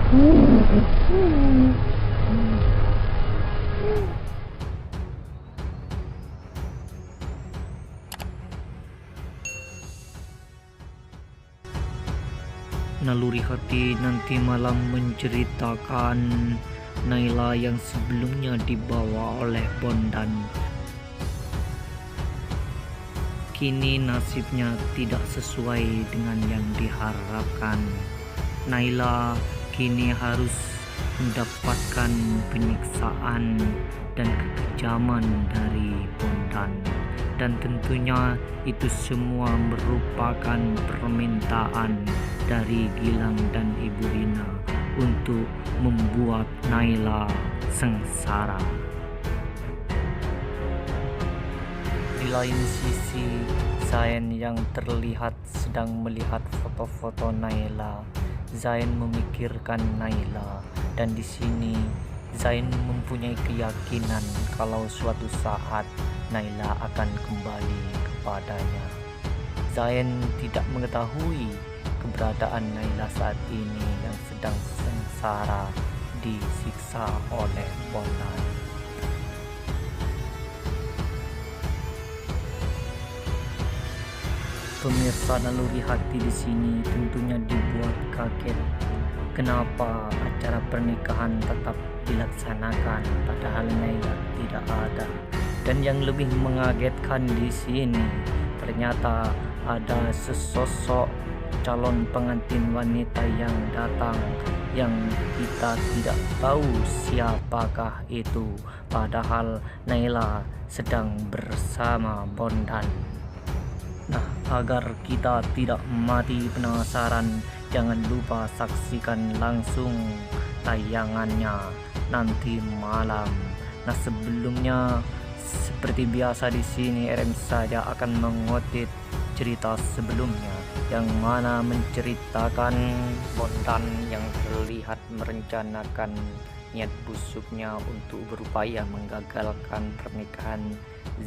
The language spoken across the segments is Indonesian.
Naluri hati nanti malam menceritakan Naila yang sebelumnya dibawa oleh Bondan. Kini nasibnya tidak sesuai dengan yang diharapkan. Naila kini harus mendapatkan penyiksaan dan kekejaman dari Bondan. Dan tentunya itu semua merupakan permintaan dari Gilang dan Ibu Rina untuk membuat Naila sengsara. Di lain sisi, Zain yang terlihat sedang melihat foto-foto Naila. Zain memikirkan Naila, dan di sini Zain mempunyai keyakinan kalau suatu saat Naila akan kembali kepadanya. Zain tidak mengetahui keberadaan Naila saat ini yang sedang sengsara disiksa oleh Bondan. Pemirsa Naluri Hati di sini tentunya dibuat kaget. Kenapa acara pernikahan tetap dilaksanakan padahal Naila tidak ada? Dan yang lebih mengagetkan di sini, ternyata ada sesosok calon pengantin wanita yang datang yang kita tidak tahu siapakah itu, padahal Naila sedang bersama Bondan. Nah, agar kita tidak mati penasaran, jangan lupa saksikan langsung tayangannya nanti malam. Nah, sebelumnya seperti biasa di sini RM saja akan mengutip cerita sebelumnya yang mana menceritakan Bondan yang terlihat merencanakan niat busuknya untuk berupaya menggagalkan pernikahan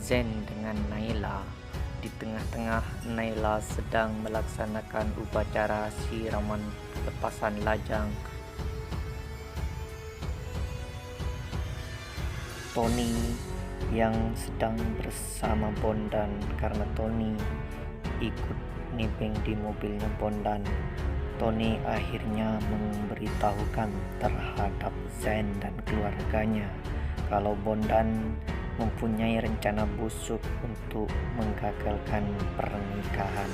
Zain dengan Naila. Di tengah-tengah Naila sedang melaksanakan upacara siraman lepasan lajang, Tony yang sedang bersama Bondan karena Tony ikut nebeng di mobilnya Bondan. Tony akhirnya memberitahukan terhadap Zain dan keluarganya kalau Bondan mempunyai rencana busuk untuk menggagalkan pernikahan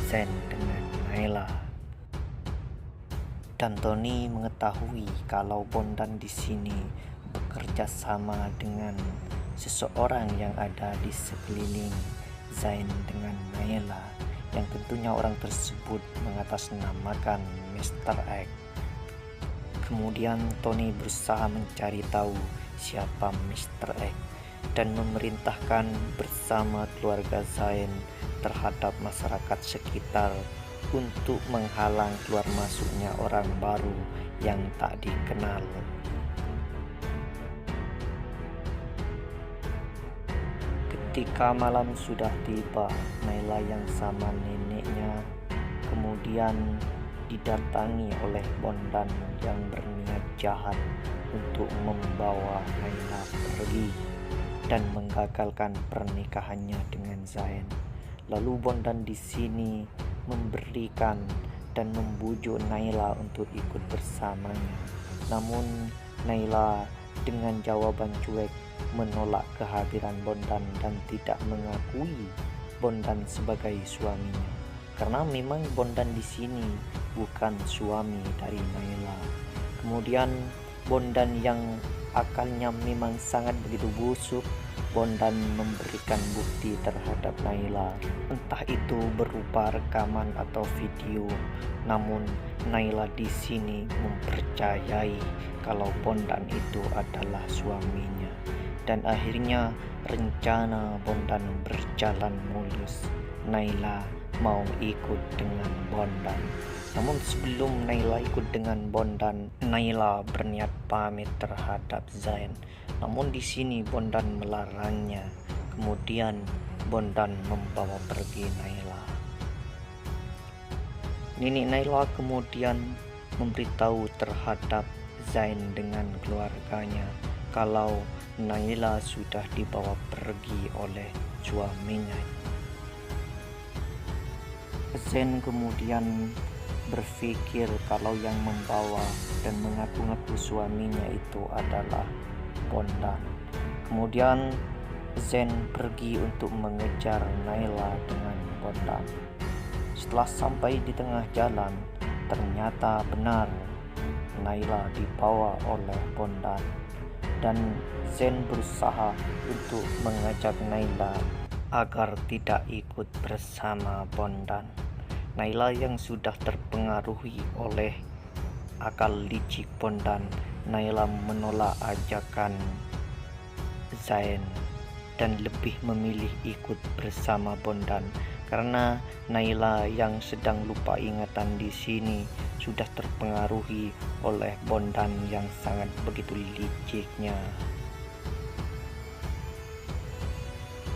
Zain dengan Naila. Dan Tony mengetahui kalau Bondan di sini bekerja sama dengan seseorang yang ada di sekeliling Zain dengan Naila, yang tentunya orang tersebut mengatasnamakan Mr. X. Kemudian Tony berusaha mencari tahu siapa Mr. X dan memerintahkan bersama keluarga Zain terhadap masyarakat sekitar untuk menghalang keluar masuknya orang baru yang tak dikenal. Ketika malam sudah tiba, Naila yang sama neneknya kemudian didatangi oleh Bondan yang berniat jahat untuk membawa Naila pergi dan menggagalkan pernikahannya dengan Zain. Lalu Bondan di sini memberikan dan membujuk Naila untuk ikut bersamanya. Namun Naila dengan jawaban cuek menolak kehadiran Bondan dan tidak mengakui Bondan sebagai suaminya, karena memang Bondan di sini bukan suami dari Naila. Kemudian Bondan yang akalnya memang sangat begitu busuk, Bondan memberikan bukti terhadap Naila, entah itu berupa rekaman atau video. Namun Naila di sini mempercayai kalau Bondan itu adalah suaminya, dan akhirnya rencana Bondan berjalan mulus. Naila mau ikut dengan Bondan. Namun sebelum Naila ikut dengan Bondan, Naila berniat pamit terhadap Zain. Namun di sini Bondan melarangnya. Kemudian Bondan membawa pergi Naila. Nenek Naila kemudian memberitahu terhadap Zain dengan keluarganya kalau Naila sudah dibawa pergi oleh suaminya. Zain kemudian berpikir kalau yang membawa dan mengaku-ngaku suaminya itu adalah Bondan. Kemudian Zain pergi untuk mengejar Naila dengan Bondan. Setelah sampai di tengah jalan, ternyata benar Naila dibawa oleh Bondan, dan Zain berusaha untuk mengajak Naila agar tidak ikut bersama Bondan. Naila yang sudah terpengaruhi oleh akal licik Bondan, Naila menolak ajakan Zain dan lebih memilih ikut bersama Bondan karena Naila yang sedang lupa ingatan di sini sudah terpengaruhi oleh Bondan yang sangat begitu liciknya.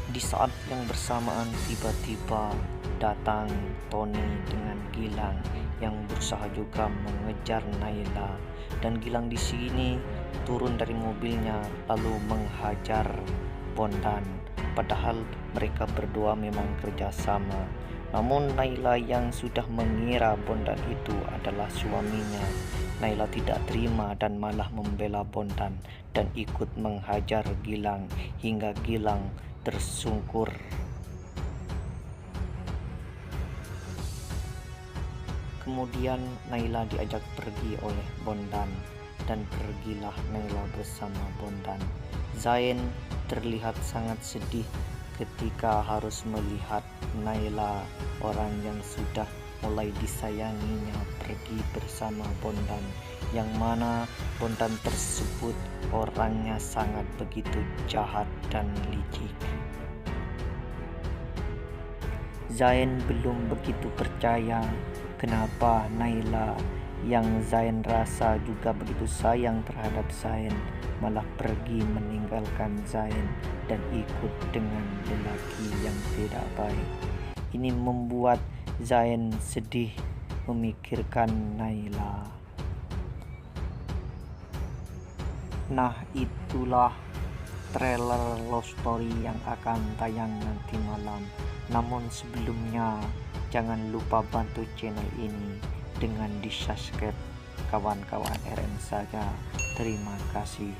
Di saat yang bersamaan tiba-tiba datang Tony dengan Gilang yang berusaha juga mengejar Naila, dan Gilang di sini turun dari mobilnya lalu menghajar Bondan, padahal mereka berdua memang kerjasama. Namun Naila yang sudah mengira Bondan itu adalah suaminya, Naila tidak terima dan malah membela Bondan dan ikut menghajar Gilang hingga Gilang tersungkur. Kemudian Naila diajak pergi oleh Bondan dan pergilah Naila bersama Bondan. Zain terlihat sangat sedih ketika harus melihat Naila, orang yang sudah mulai disayanginya, pergi bersama Bondan, yang mana Bondan tersebut orangnya sangat begitu jahat dan licik. Zain belum begitu percaya kenapa Naila yang Zain rasa juga begitu sayang terhadap Zain malah pergi meninggalkan Zain dan ikut dengan lelaki yang tidak baik. Ini membuat Zain sedih memikirkan Naila. Nah, itulah trailer love story yang akan tayang nanti malam. Namun sebelumnya jangan lupa bantu channel ini dengan di subscribe kawan-kawan RM Saga. Terima kasih.